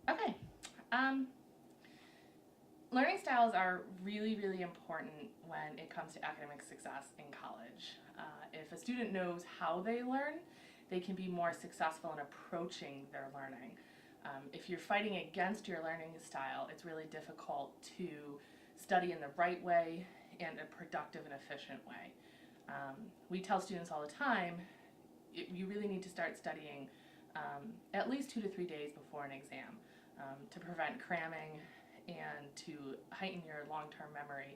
Okay. Learning styles are really, really important when it comes to academic success in college. If a student knows how they learn, they can be more successful in approaching their learning. If you're fighting against your learning style, it's really difficult to study in the right way and a productive and efficient way. We tell students all the time, you really need to start studying at least 2 to 3 days before an exam to prevent cramming and to heighten your long-term memory,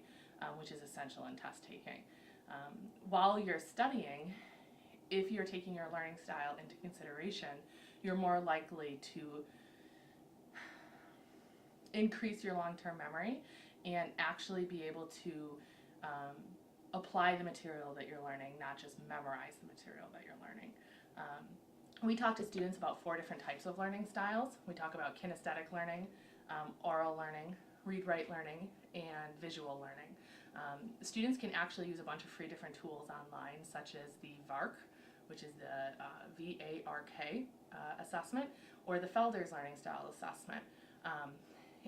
which is essential in test taking. While you're studying, if you're taking your learning style into consideration, you're more likely to increase your long-term memory and actually be able to apply the material that you're learning, not just memorize the material that you're learning. We talk to students about 4 different types of learning styles. We talk about kinesthetic learning, oral learning, read-write learning, and visual learning. Students can actually use a bunch of free different tools online, such as the VARK, which is the VARK assessment, or the Felder's Learning Style Assessment.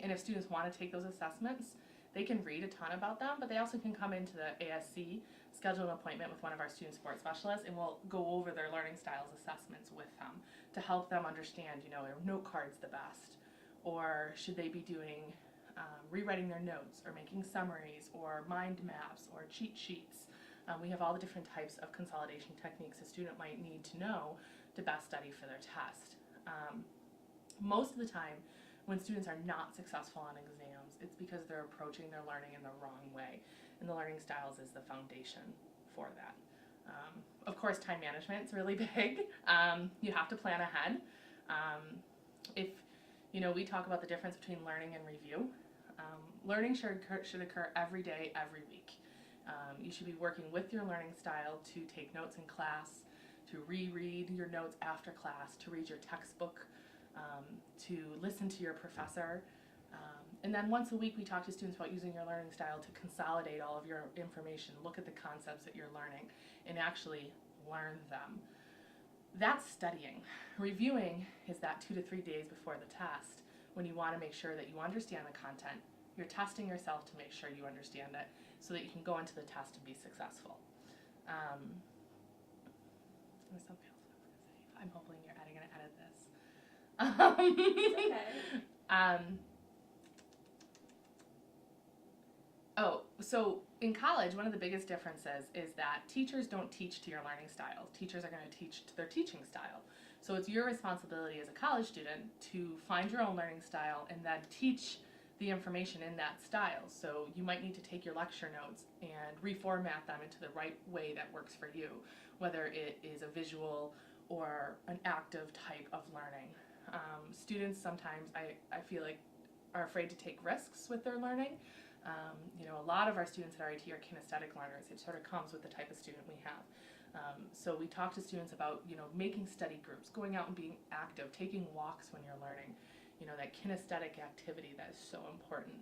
And if students want to take those assessments, they can read a ton about them, but they also can come into the ASC, schedule an appointment with one of our student support specialists, and we'll go over their learning styles assessments with them to help them understand, are note cards the best? Or should they be doing rewriting their notes, or making summaries, or mind maps, or cheat sheets? We have all the different types of consolidation techniques a student might need to know to best study for their test. Most of the time, when students are not successful on exams, it's because they're approaching their learning in the wrong way, and the learning styles is the foundation for that. Of course, time management is really big. You have to plan ahead. We talk about the difference between learning and review. Learning should occur every day, every week. You should be working with your learning style to take notes in class, to reread your notes after class, to read your textbook, to listen to your professor. And then once a week we talk to students about using your learning style to consolidate all of your information, look at the concepts that you're learning, and actually learn them. That's studying. Reviewing is that 2 to 3 days before the test, when you want to make sure that you understand the content. You're testing yourself to make sure you understand it so that you can go into the test and be successful. There's something else I was going to say. I'm hoping you're going to edit this. It's okay. So in college, one of the biggest differences is that teachers don't teach to your learning style. Teachers are going to teach to their teaching style. So it's your responsibility as a college student to find your own learning style and then teach the information in that style. So you might need to take your lecture notes and reformat them into the right way that works for you, whether it is a visual or an active type of learning. Students sometimes, I feel like, are afraid to take risks with their learning. A lot of our students at RIT are kinesthetic learners. It sort of comes with the type of student we have. So we talk to students about, making study groups, going out and being active, taking walks when you're learning, that kinesthetic activity that is so important.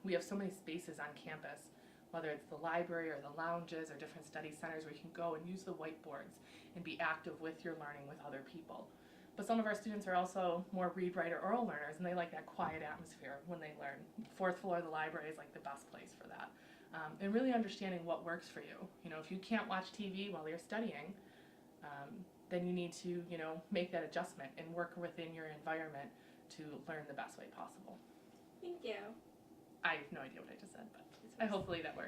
We have so many spaces on campus, whether it's the library or the lounges or different study centers where you can go and use the whiteboards and be active with your learning with other people. But some of our students are also more read, write, or oral learners, and they like that quiet atmosphere when they learn. 4th floor of the library is like the best place for that. And really understanding what works for you. If you can't watch TV while you're studying, then you need to, make that adjustment and work within your environment to learn the best way possible. Thank you. I have no idea what I just said, but hopefully that worked.